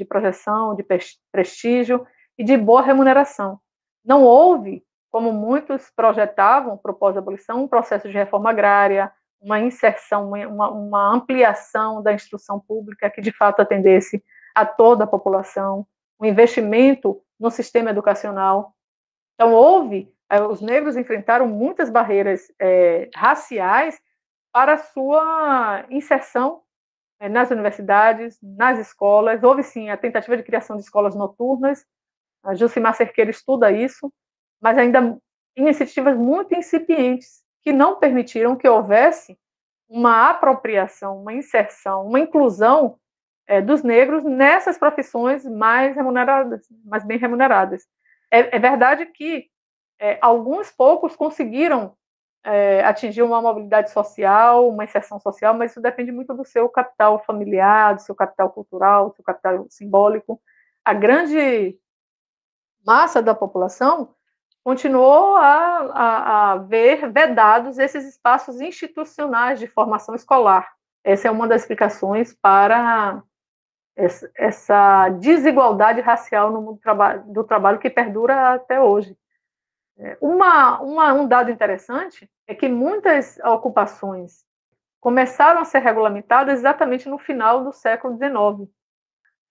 projeção, de prestígio e de boa remuneração. Não houve, como muitos projetavam, propós a abolição, um processo de reforma agrária, uma inserção, uma ampliação da instrução pública que de fato atendesse a toda a população, um investimento no sistema educacional. Então, os negros enfrentaram muitas barreiras raciais para a sua inserção nas universidades, nas escolas. Houve, sim, a tentativa de criação de escolas noturnas. A Jucimar Cerqueira estuda isso, mas ainda iniciativas muito incipientes, que não permitiram que houvesse uma apropriação, uma inserção, uma inclusão dos negros nessas profissões mais remuneradas, mais bem remuneradas. É verdade que alguns poucos conseguiram atingir uma mobilidade social, uma inserção social, mas isso depende muito do seu capital familiar, do seu capital cultural, do seu capital simbólico. A grande massa da população continuou a ver vedados esses espaços institucionais de formação escolar. Essa é uma das explicações para essa desigualdade racial no mundo do trabalho que perdura até hoje. Um dado interessante é que muitas ocupações começaram a ser regulamentadas exatamente no final do século XIX.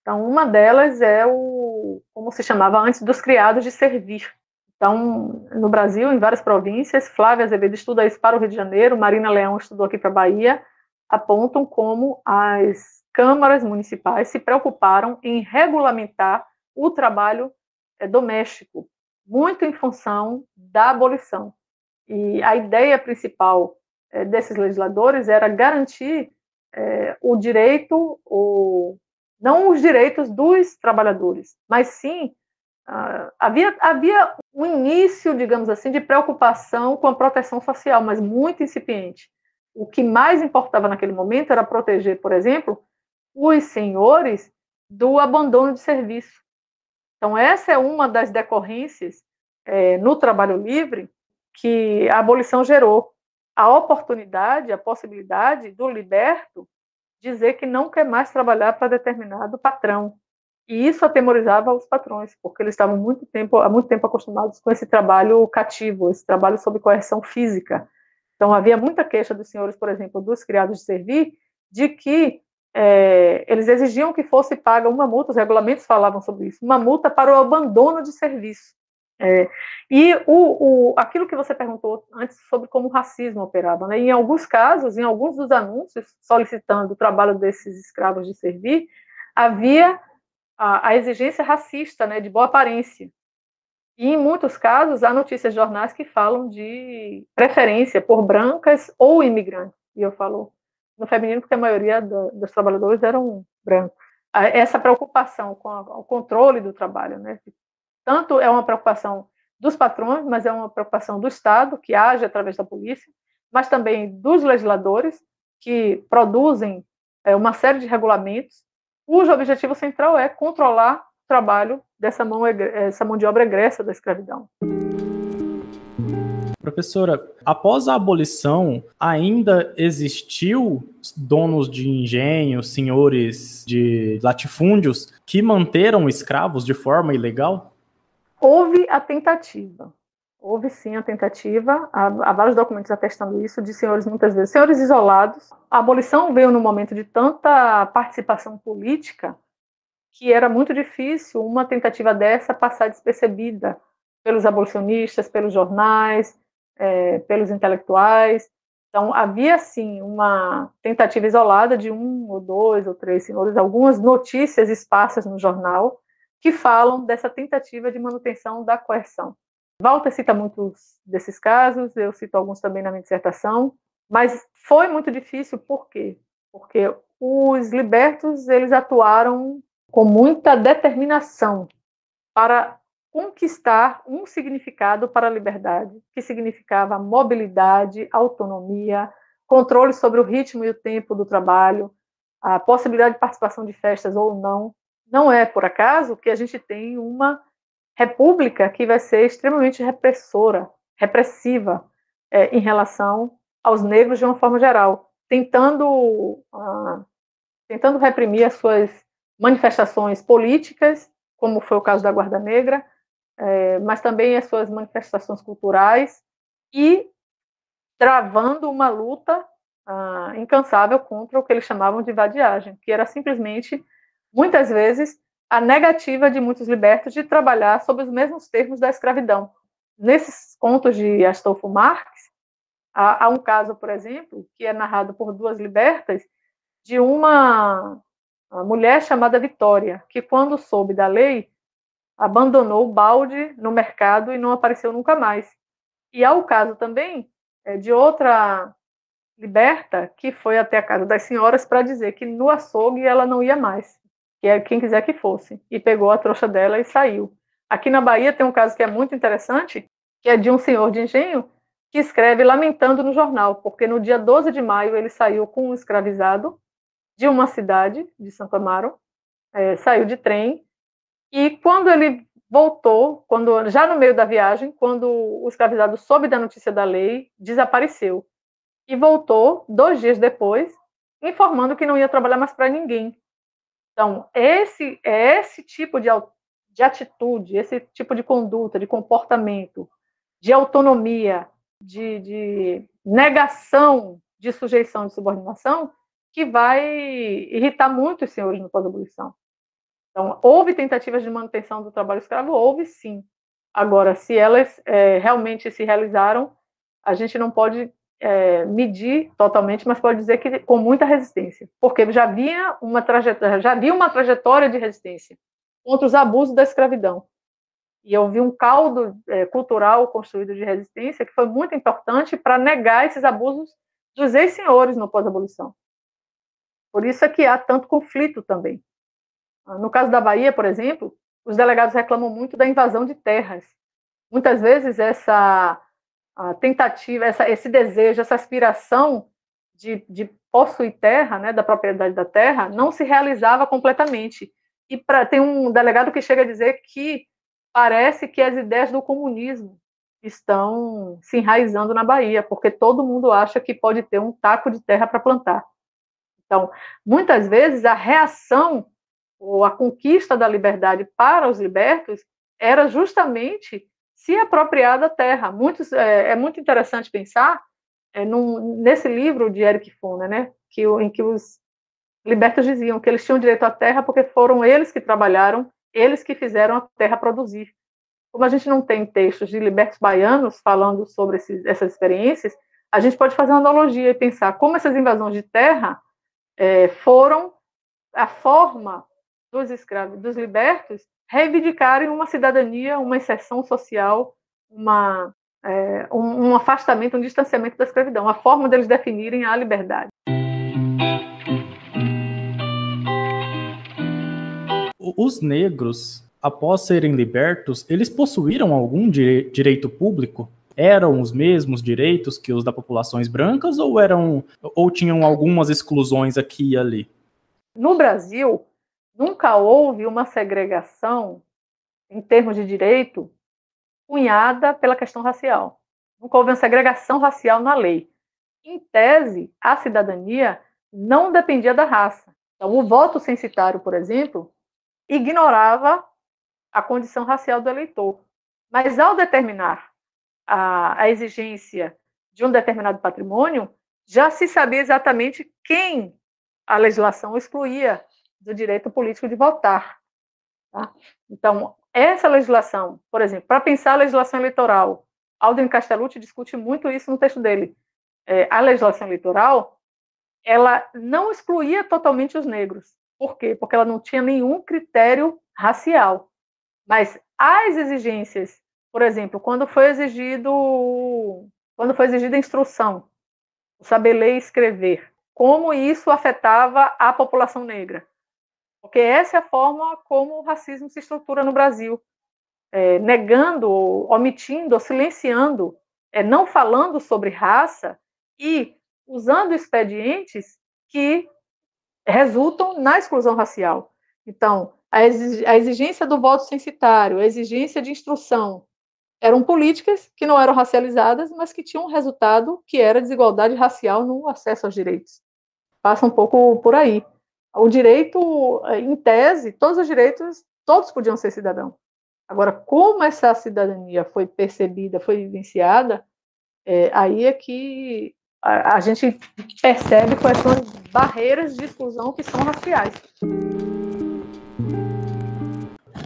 Então, uma delas é como se chamava antes, dos criados de servir. Então, no Brasil, em várias províncias, Flávia Azevedo estuda isso para o Rio de Janeiro, Marina Leão estudou aqui para a Bahia, apontam como as câmaras municipais se preocuparam em regulamentar o trabalho doméstico, muito em função da abolição. E a ideia principal desses legisladores era garantir o direito, não os direitos dos trabalhadores, mas sim havia um início, digamos assim, de preocupação com a proteção social, mas muito incipiente. O que mais importava naquele momento era proteger, por exemplo, os senhores do abandono de serviço. Então, essa é uma das decorrências no trabalho livre que a abolição gerou. A oportunidade, a possibilidade do liberto dizer que não quer mais trabalhar para determinado patrão. E isso atemorizava os patrões, porque eles estavam há muito tempo acostumados com esse trabalho cativo, esse trabalho sob coerção física. Então, havia muita queixa dos senhores, por exemplo, dos criados de servir, de que eles exigiam que fosse paga uma multa, os regulamentos falavam sobre isso, uma multa para o abandono de serviço. E aquilo que você perguntou antes sobre como o racismo operava, né? Em alguns casos, em alguns dos anúncios solicitando o trabalho desses escravos de servir, havia a exigência racista, né, de boa aparência. E, em muitos casos, há notícias de jornais que falam de preferência por brancas ou imigrantes. E eu falo no feminino porque a maioria dos trabalhadores eram brancos. Essa preocupação com o controle do trabalho, né? Tanto é uma preocupação dos patrões, mas é uma preocupação do Estado, que age através da polícia, mas também dos legisladores, que produzem uma série de regulamentos, cujo objetivo central é controlar o trabalho dessa mão de obra egressa da escravidão. Professora, após a abolição, ainda existiu donos de engenhos, senhores de latifúndios que manteram escravos de forma ilegal? Houve a tentativa. Houve sim a tentativa, há vários documentos atestando isso, de senhores, muitas vezes, senhores isolados. A abolição veio num momento de tanta participação política que era muito difícil uma tentativa dessa passar despercebida pelos abolicionistas, pelos jornais, pelos intelectuais. Então, havia, sim, uma tentativa isolada de 1 ou 2 ou 3 senhores, algumas notícias esparsas no jornal, que falam dessa tentativa de manutenção da coerção. Walter cita muitos desses casos, eu cito alguns também na minha dissertação, mas foi muito difícil, por quê? Porque os libertos, eles atuaram com muita determinação para conquistar um significado para a liberdade, que significava mobilidade, autonomia, controle sobre o ritmo e o tempo do trabalho, a possibilidade de participação de festas ou não. Não é por acaso que a gente tem uma república que vai ser extremamente repressiva em relação aos negros de uma forma geral, tentando reprimir as suas manifestações políticas, como foi o caso da Guarda Negra, mas também as suas manifestações culturais, e travando uma luta incansável contra o que eles chamavam de vadiagem, que era simplesmente, muitas vezes, a negativa de muitos libertos de trabalhar sob os mesmos termos da escravidão. Nesses contos de Astolfo Marx, há um caso, por exemplo, que é narrado por 2 libertas, de uma mulher chamada Vitória, que, quando soube da lei, abandonou o balde no mercado e não apareceu nunca mais. E há o caso também de outra liberta que foi até a casa das senhoras para dizer que no açougue ela não ia mais, que é quem quiser que fosse, e pegou a trouxa dela e saiu. Aqui na Bahia tem um caso que é muito interessante, que é de um senhor de engenho que escreve lamentando no jornal, porque no dia 12 de maio ele saiu com um escravizado de uma cidade, de Santo Amaro, saiu de trem, e quando ele voltou, já no meio da viagem, quando o escravizado soube da notícia da lei, desapareceu. E voltou 2 dias depois, informando que não ia trabalhar mais para ninguém. Então, esse tipo de atitude, esse tipo de conduta, de comportamento, de autonomia, de negação de sujeição e de subordinação que vai irritar muito os senhores no pós-abolição. Então, houve tentativas de manutenção do trabalho escravo? Houve, sim. Agora, se elas realmente se realizaram, a gente não pode medir totalmente, mas pode dizer que com muita resistência, porque já havia uma trajetória de resistência contra os abusos da escravidão. E eu vi um caldo cultural construído de resistência que foi muito importante para negar esses abusos dos ex-senhores no pós-abolição. Por isso é que há tanto conflito também. No caso da Bahia, por exemplo, os delegados reclamam muito da invasão de terras. Muitas vezes essa tentativa, esse desejo, essa aspiração de possuir terra, né, da propriedade da terra, não se realizava completamente. E tem um delegado que chega a dizer que parece que as ideias do comunismo estão se enraizando na Bahia, porque todo mundo acha que pode ter um taco de terra para plantar. Então, muitas vezes, a reação ou a conquista da liberdade para os libertos era justamente se apropriar da terra. É muito interessante pensar nesse livro de Eric Foner, né, em que os libertos diziam que eles tinham direito à terra porque foram eles que trabalharam, eles que fizeram a terra produzir. Como a gente não tem textos de libertos baianos falando sobre essas experiências, a gente pode fazer uma analogia e pensar como essas invasões de terra foram a forma dos escravos, dos libertos, reivindicarem uma cidadania, uma inserção social, um afastamento, um distanciamento da escravidão, a forma deles definirem a liberdade. Os negros, após serem libertos, eles possuíram algum direito público? Eram os mesmos direitos que os das populações brancas ou tinham algumas exclusões aqui e ali? No Brasil, nunca houve uma segregação em termos de direito cunhada pela questão racial. Nunca houve uma segregação racial na lei. Em tese, a cidadania não dependia da raça. Então, o voto censitário, por exemplo, ignorava a condição racial do eleitor. Mas, ao determinar a exigência de um determinado patrimônio, já se sabia exatamente quem a legislação excluía do direito político de votar. Tá? Então, essa legislação, por exemplo, para pensar a legislação eleitoral, Aldrin Castellucci discute muito isso no texto dele. A legislação eleitoral, ela não excluía totalmente os negros. Por quê? Porque ela não tinha nenhum critério racial. Mas as exigências, por exemplo, quando foi exigida a instrução, o saber ler e escrever, como isso afetava a população negra? Porque essa é a forma como o racismo se estrutura no Brasil, negando, omitindo, silenciando, não falando sobre raça e usando expedientes que resultam na exclusão racial. Então, a exigência do voto censitário, a exigência de instrução, eram políticas que não eram racializadas, mas que tinham um resultado que era desigualdade racial no acesso aos direitos. Passa um pouco por aí. O direito, em tese, todos os direitos, todos podiam ser cidadão. Agora, como essa cidadania foi percebida, foi vivenciada, aí é que a gente percebe quais são as barreiras de exclusão que são raciais.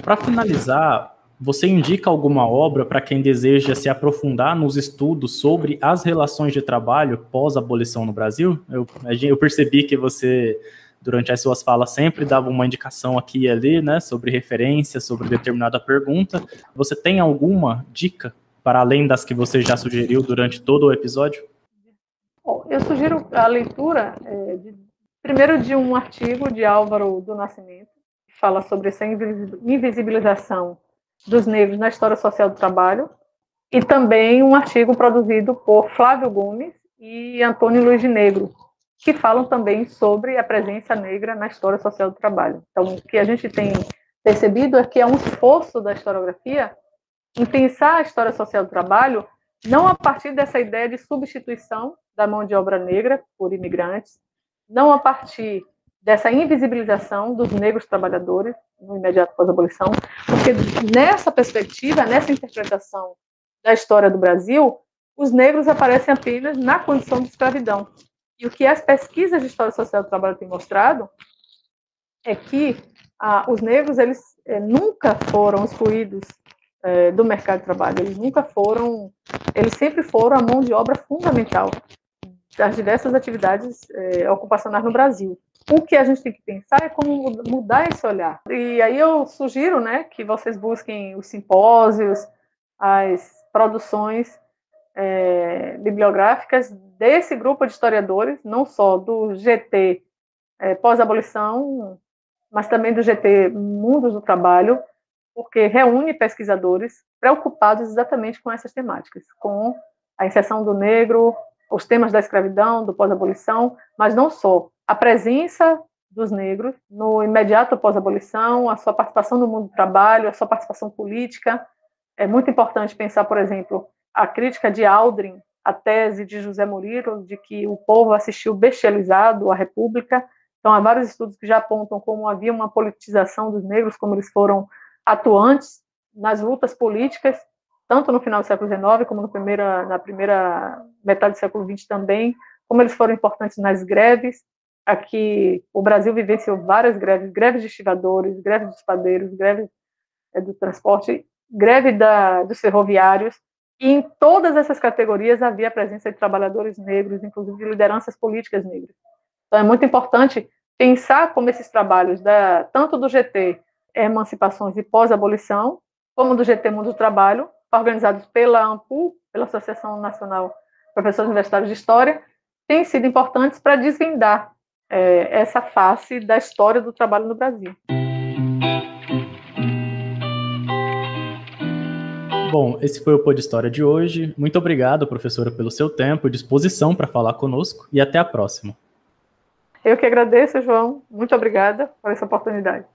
Para finalizar, você indica alguma obra para quem deseja se aprofundar nos estudos sobre as relações de trabalho pós-abolição no Brasil? Eu percebi que você, durante as suas falas, sempre dava uma indicação aqui e ali, né, sobre referência, sobre determinada pergunta. Você tem alguma dica, para além das que você já sugeriu durante todo o episódio? Bom, eu sugiro a leitura, primeiro, de um artigo de Álvaro do Nascimento, que fala sobre essa invisibilização dos negros na história social do trabalho, e também um artigo produzido por Flávio Gomes e Antônio Luiz de Negro, que falam também sobre a presença negra na história social do trabalho. Então, o que a gente tem percebido é que é um esforço da historiografia em pensar a história social do trabalho não a partir dessa ideia de substituição da mão de obra negra por imigrantes, não a partir dessa invisibilização dos negros trabalhadores no imediato pós-abolição, porque nessa perspectiva, nessa interpretação da história do Brasil, os negros aparecem apenas na condição de escravidão. E o que as pesquisas de história social do trabalho têm mostrado é que os negros, eles nunca foram excluídos do mercado de trabalho, eles sempre foram a mão de obra fundamental das diversas atividades ocupacionais no Brasil. O que a gente tem que pensar é como mudar esse olhar. E aí eu sugiro, né, que vocês busquem os simpósios, as produções bibliográficas desse grupo de historiadores, não só do GT pós-abolição, mas também do GT Mundos do Trabalho, porque reúne pesquisadores preocupados exatamente com essas temáticas, com a inserção do negro, os temas da escravidão, do pós-abolição, mas não só. A presença dos negros no imediato pós-abolição, a sua participação no mundo do trabalho, a sua participação política. É muito importante pensar, por exemplo, a crítica de Aldrin, a tese de José Murilo, de que o povo assistiu bestializado à República. Então, há vários estudos que já apontam como havia uma politização dos negros, como eles foram atuantes nas lutas políticas, tanto no final do século XIX, como na primeira metade do século XX também, como eles foram importantes nas greves. Aqui, o Brasil vivenciou várias greves, greves de estivadores, greves dos padeiros, greves do transporte, greve dos ferroviários, e em todas essas categorias havia a presença de trabalhadores negros, inclusive de lideranças políticas negras. Então, é muito importante pensar como esses trabalhos, tanto do GT Emancipações e Pós-Abolição, como do GT Mundo do Trabalho, organizados pela ANPU, pela Associação Nacional de Professores Universitários de História, têm sido importantes para desvendar essa face da história do trabalho no Brasil. Bom, esse foi o Pod História de hoje. Muito obrigado, professora, pelo seu tempo e disposição para falar conosco, e até a próxima. Eu que agradeço, João. Muito obrigada por essa oportunidade.